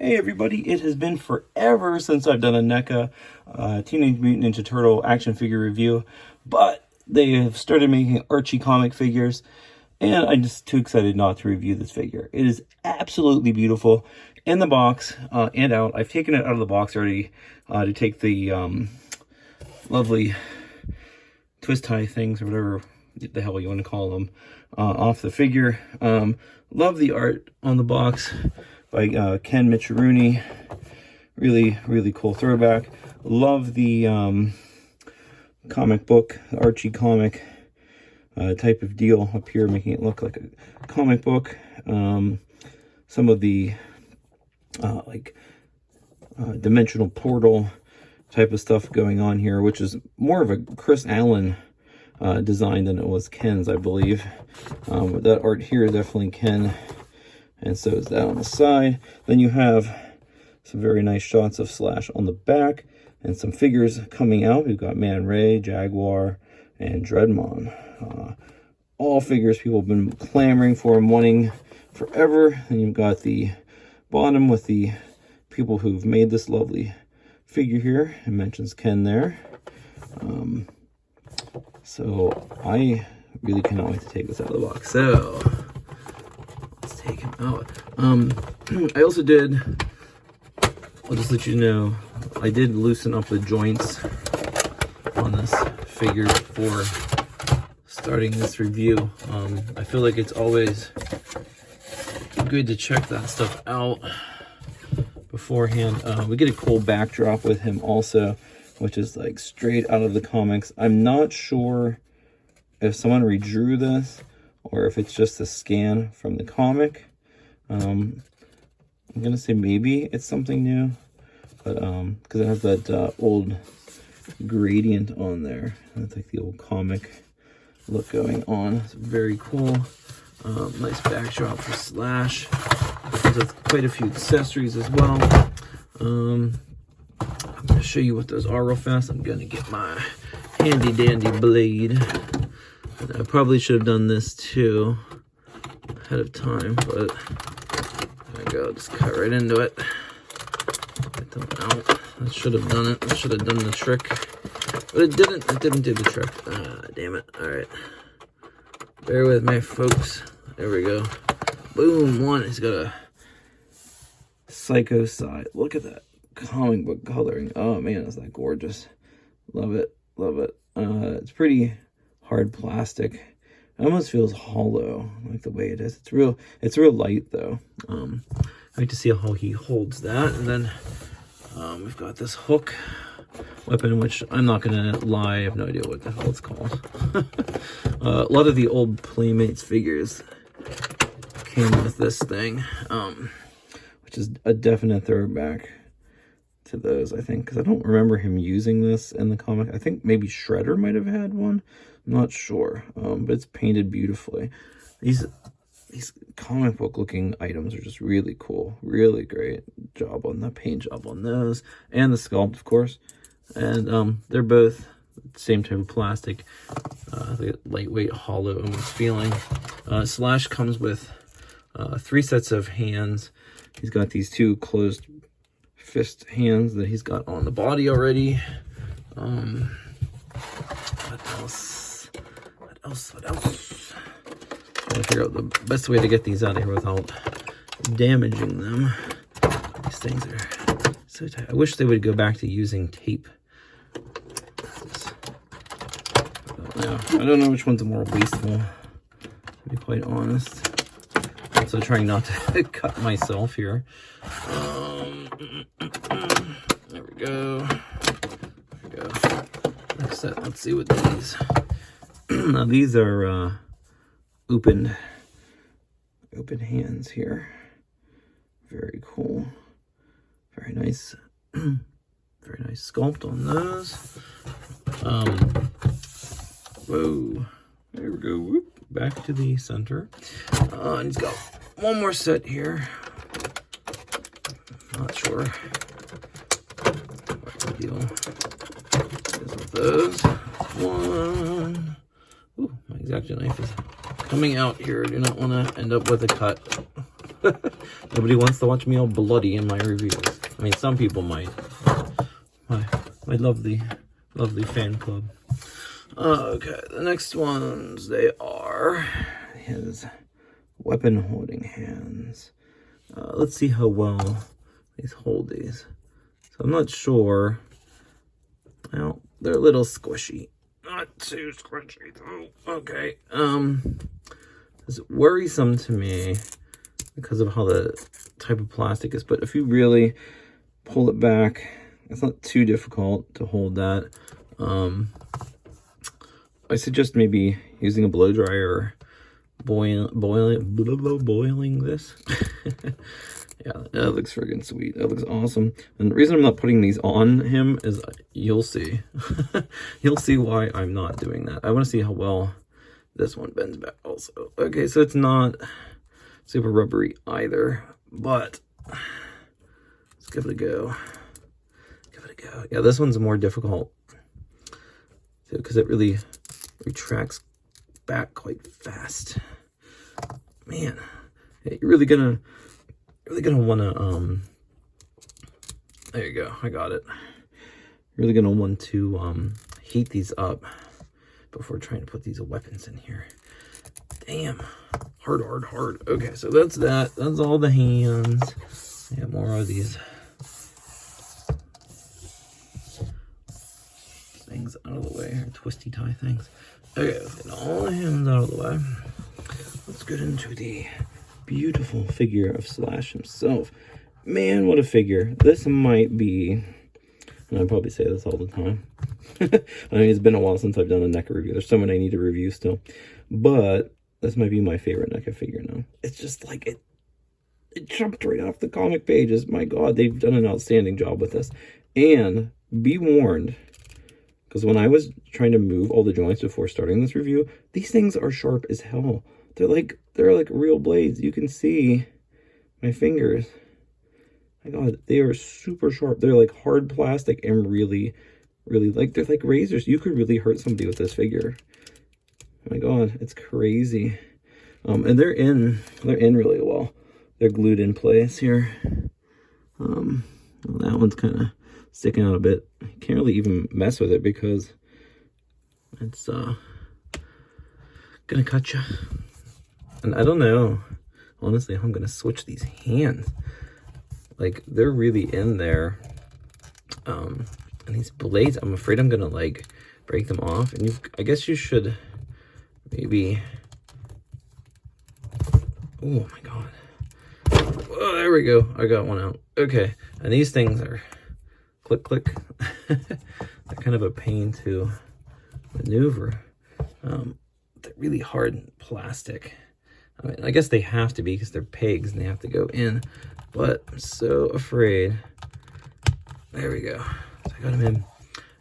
Hey everybody, it has been forever since I've done a NECA Teenage Mutant Ninja Turtle action figure review, but they have started making Archie comic figures, and I'm just too excited not to review this figure. It is absolutely beautiful in the box and out. I've taken it out of the box already to take the lovely twist tie things, or whatever the hell you want to call them, off the figure. Love the art on the box by Ken Michiruni. Really cool throwback. Love the comic book, Archie comic type of deal up here, making it look like a comic book. Some of the dimensional portal type of stuff going on here, which is more of a Chris Allen design than it was Ken's, I believe. That art here is definitely Ken, and so is that on the side. Then you have some very nice shots of Slash on the back, and some figures coming out. We've got Man Ray, Jaguar, and Dreadmon. All figures people have been clamoring for and wanting forever. And you've got the bottom with the people who've made this lovely figure here. It mentions Ken there. So I really cannot wait to take this out of the box. So let's take him out. I also did, I'll just let you know, I did loosen up the joints on this figure before starting this review. I feel like it's always good to check that stuff out beforehand. We get a cool backdrop with him also, which is like straight out of the comics. I'm not sure if someone redrew this or if it's just a scan from the comic. I'm gonna say maybe it's something new, but because it has that old gradient on there. That's like the old comic look going on. It's very cool. Nice backdrop for Slash. It comes with quite a few accessories as well. I'm going to show you what those are real fast. I'm going to get my handy dandy blade. And I probably should have done this too ahead of time, but there we go. Just cut right into it. Get them out. I should have done it. I should have done the trick, but it didn't. It didn't do the trick. Ah, damn it. All right. Bear with me, folks. There we go. Boom. One. He's got a psycho side. Look at that comic book coloring. Oh man, is that gorgeous. Love it. Love it. It's pretty hard plastic. It almost feels hollow, like the way it is. It's real light though. I like to see how he holds that. And then we've got this hook weapon, which I'm not gonna lie, I have no idea what the hell it's called. A lot of the old Playmates figures came with this thing, which is a definite throwback to those, I think, because I don't remember him using this in the comic. I think maybe Shredder might have had one. I'm not sure, but it's painted beautifully. These comic book looking items are just really cool. Really great job on the paint job on those, and the sculpt, of course. And they're both the same type of plastic, lightweight, hollow almost feeling. Slash comes with 3 sets of hands. He's got these 2 closed fist hands that he's got on the body already. What else? Trying to figure out the best way to get these out of here without damaging them. These things are so tight. I wish they would go back to using tape. I don't know which one's more wasteful, to be quite honest. Also trying not to cut myself here. There we go. Next set, let's see what these. Now these are open hands here. Very cool. Very nice. Very nice sculpt on those. Whoa. There we go. Whoop. Back to the center. And he's got one more set here. Not sure what the deal is with those. One. Ooh, my X-Acto knife is coming out here. I do not want to end up with a cut. Nobody wants to watch me all bloody in my reviews. I mean, some people might. My lovely fan club. Okay, the next ones, they are his weapon holding hands. Let's see how well these hold these. So I'm not sure. Well, they're a little squishy. Not too squishy though. Okay. It's worrisome to me because of how the type of plastic is, but if you really pull it back, it's not too difficult to hold that. I suggest maybe using a blow dryer or boiling this. Yeah, that looks friggin' sweet. That looks awesome. And the reason I'm not putting these on him is you'll see. You'll see why I'm not doing that. I want to see how well this one bends back also. Okay, so it's not super rubbery either, but let's give it a go. Give it a go. Yeah, this one's more difficult because it really retracts back quite fast. Man, you're really gonna want to there you go, I got it. You're really gonna want to heat these up before trying to put these weapons in here. Damn, hard. Okay, so that's all the hands. Yeah, more of these things out of the way, or twisty tie things. Okay, let's get all the hands out of the way. Let's get into the beautiful figure of Slash himself. Man, what a figure. This might be, and I probably say this all the time. I mean, it's been a while since I've done a NECA review. There's so many I need to review still. But this might be my favorite NECA figure now. It's just like it jumped right off the comic pages. My God, they've done an outstanding job with this. And be warned, because when I was trying to move all the joints before starting this review, these things are sharp as hell. They're like real blades. You can see my fingers. My God, they are super sharp. They're like hard plastic and really, like, they're like razors. You could really hurt somebody with this figure. Oh my God, it's crazy. And they're in really well. They're glued in place here. Well, that one's kind of sticking out a bit. You can't really even mess with it because it's gonna cut you. And I don't know, honestly, how I'm gonna switch these hands. Like, they're really in there. And these blades, I'm afraid I'm gonna like break them off. And I guess you should maybe. Oh my God. Oh, there we go. I got one out. Okay. And these things are click. They're kind of a pain to maneuver. They're really hard plastic. I mean, I guess they have to be because they're pegs and they have to go in. But I'm so afraid. There we go. So I got them in.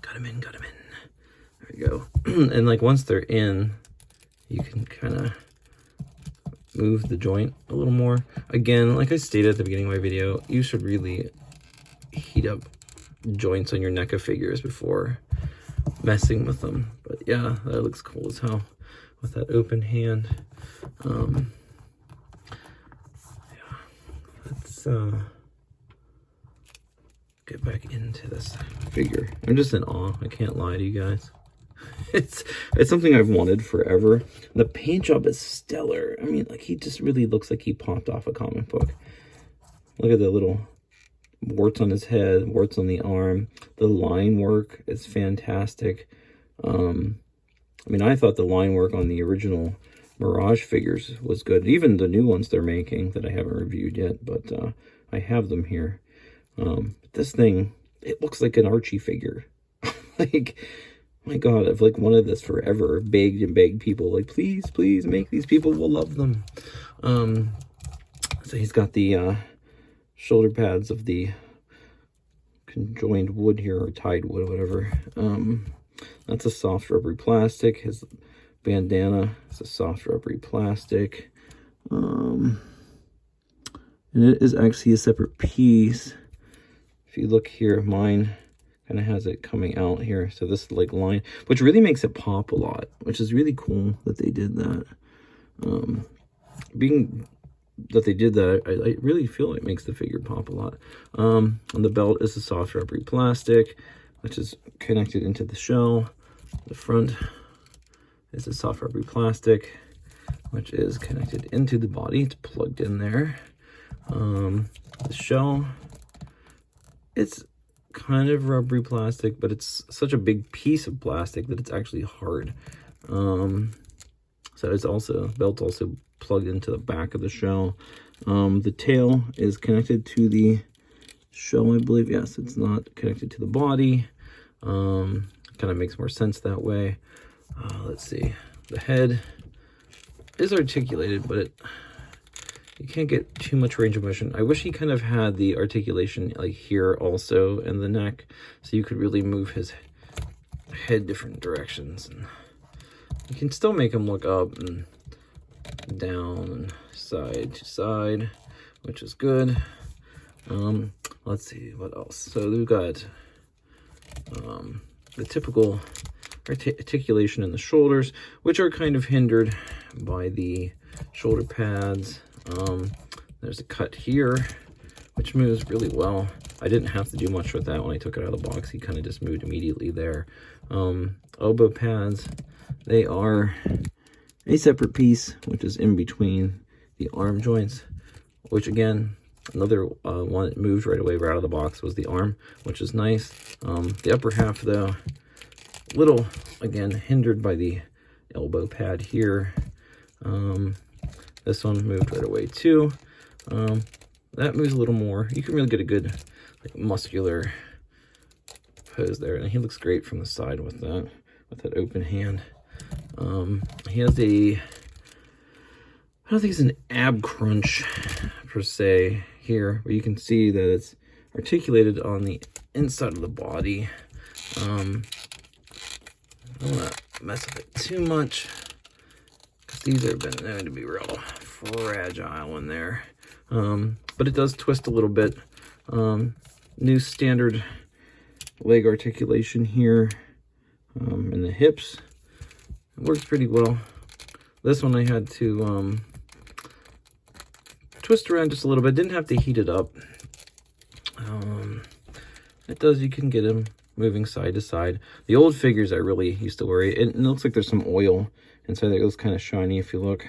Got them in. There we go. And like once they're in, you can kind of move the joint a little more. Again, like I stated at the beginning of my video, you should really heat up joints on your NECA figures before messing with them. But yeah, that looks cool as hell with that open hand. Yeah, let's get back into this figure. I'm just in awe. I can't lie to you guys. It's something I've wanted forever. The paint job is stellar. I mean, like, he just really looks like he popped off a comic book. Look at the little warts on his head, warts on the arm. The line work is fantastic. I mean, I thought the line work on the original Mirage figures was good. Even the new ones they're making that I haven't reviewed yet, but I have them here. This thing, it looks like an Archie figure. Like, my God, I've like wanted this forever. Begged and begged people, like, please make these. People will love them. So he's got the shoulder pads of the conjoined wood here, or tied wood, whatever. That's a soft rubbery plastic. His bandana is a soft rubbery plastic. And it is actually a separate piece. If you look here, mine kind of has it coming out here. So this like line, which really makes it pop a lot, which is really cool that they did that. Being that they did that. I really feel it makes the figure pop a lot. On the belt is a soft rubbery plastic, which is connected into the shell. The front is a soft rubbery plastic, which is connected into the body. It's plugged in there. The shell, it's kind of rubbery plastic, but it's such a big piece of plastic that it's actually hard. So it's also, belt's also plugged into the back of the shell. The tail is connected to the shell, I believe. Yes, it's not connected to the body. Kind of makes more sense that way. Let's see. The head is articulated, but you can't get too much range of motion. I wish he kind of had the articulation like here also in the neck, so you could really move his head different directions. And you can still make him look up and down and side to side, which is good. Let's see what else. So we've got the typical articulation in the shoulders, which are kind of hindered by the shoulder pads. There's a cut here, which moves really well. I didn't have to do much with that when I took it out of the box. He kind of just moved immediately there. Elbow pads, they are a separate piece, which is in between the arm joints, which again, another one that moved right away right out of the box was the arm, which is nice. The upper half though, little, again, hindered by the elbow pad here. This one moved right away too. That moves a little more. You can really get a good like muscular pose there, and he looks great from the side with that open hand. He has a, I don't think it's an ab crunch per se here, but you can see that it's articulated on the inside of the body. I don't want to mess with it too much, because these have been known to be real fragile in there. But it does twist a little bit. New standard leg articulation here in the hips. It works pretty well. This one I had to twist around just a little bit. Didn't have to heat it up. It does, you can get him moving side to side. The old figures I really used to worry. It looks like there's some oil inside there. It looks kind of shiny if you look.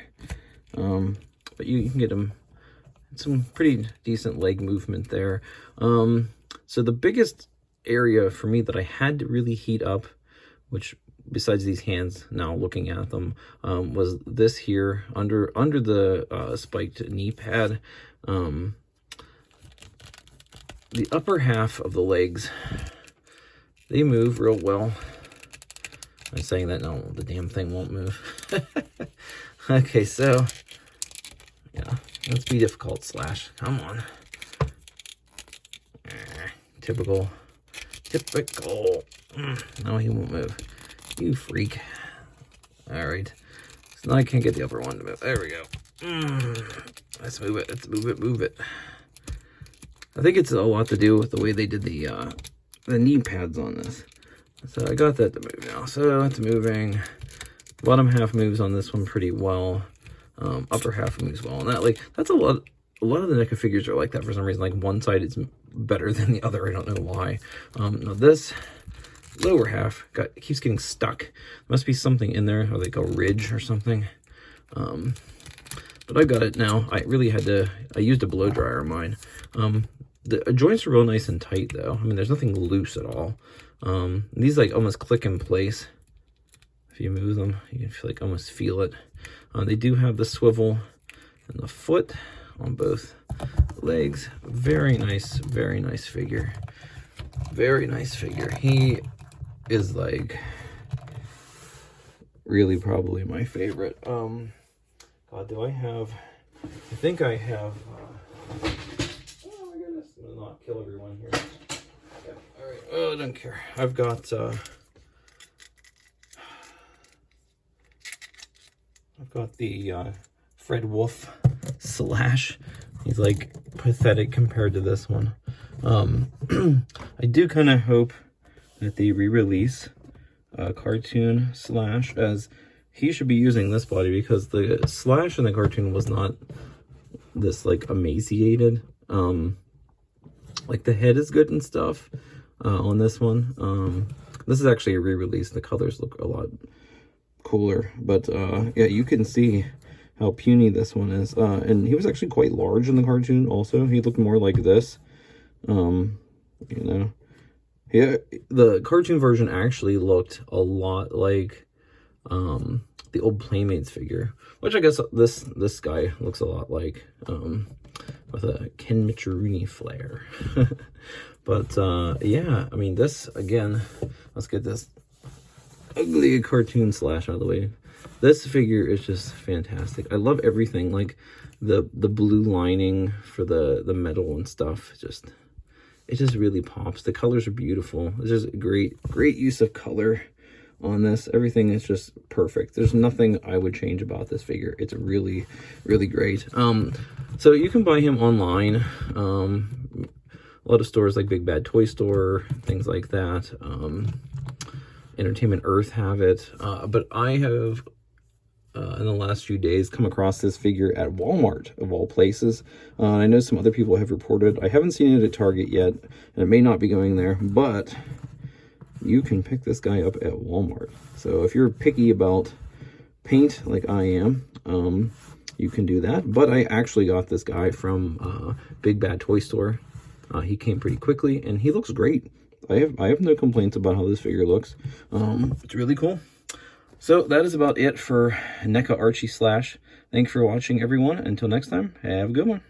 But you can get them some pretty decent leg movement there. So the biggest area for me that I had to really heat up, which besides these hands now looking at them, was this here under the spiked knee pad. The upper half of the legs, they move real well. I'm saying that no, the damn thing won't move. Okay, so yeah, let's be difficult, Slash. Come on. Typical. No, he won't move. You freak. All right. So now I can't get the upper one to move. There we go. Let's move it. Let's move it. I think it's a lot to do with the way they did the knee pads on this. So I got that to move now. So it's moving. Bottom half moves on this one pretty well. Upper half moves well. And that's a lot of the NECA figures are like that for some reason. Like one side is better than the other. I don't know why. Now this lower half keeps getting stuck. Must be something in there, or like a ridge or something. But I got it now. I really had to, I used a blow dryer on mine. The joints are real nice and tight though. I mean, there's nothing loose at all. These like almost click in place. If you move them, you can feel, like almost feel it. They do have the swivel in the foot on both legs. Very nice figure. Very nice figure. He is like really probably my favorite. God, do I have, I think I have, oh my goodness, I'm gonna not kill everyone here. Yeah, all right, oh, I don't care. I've got, the Fred Wolf Slash. He's like pathetic compared to this one. I do kind of hope that they re-release cartoon Slash, as he should be using this body, because the Slash in the cartoon was not this like emaciated. Like the head is good and stuff on this one. This is actually a re-release. The colors look a lot cooler, but yeah, you can see how puny this one is. And he was actually quite large in the cartoon also. He looked more like this. You know, yeah, the cartoon version actually looked a lot like the old Playmates figure, which I guess this guy looks a lot like, with a Ken Michirini flair. But yeah, I mean, this again, let's get this ugly cartoon Slash out of the way. This figure is just fantastic. I love everything, like the blue lining for the metal and stuff. It just really pops. The colors are beautiful. It's just a great use of color on this. Everything is just perfect. There's nothing I would change about this figure. It's really, really great. So you can buy him online. A lot of stores like Big Bad Toy Store, things like that. Entertainment Earth have it. But I have, in the last few days, come across this figure at Walmart, of all places. I know some other people have reported. I haven't seen it at Target yet, and it may not be going there, but you can pick this guy up at Walmart. So if you're picky about paint like I am, you can do that. But I actually got this guy from Big Bad Toy Store. He came pretty quickly, and he looks great. I have no complaints about how this figure looks. It's really cool. So that is about it for NECA Archie Slash. Thanks for watching, everyone. Until next time, have a good one.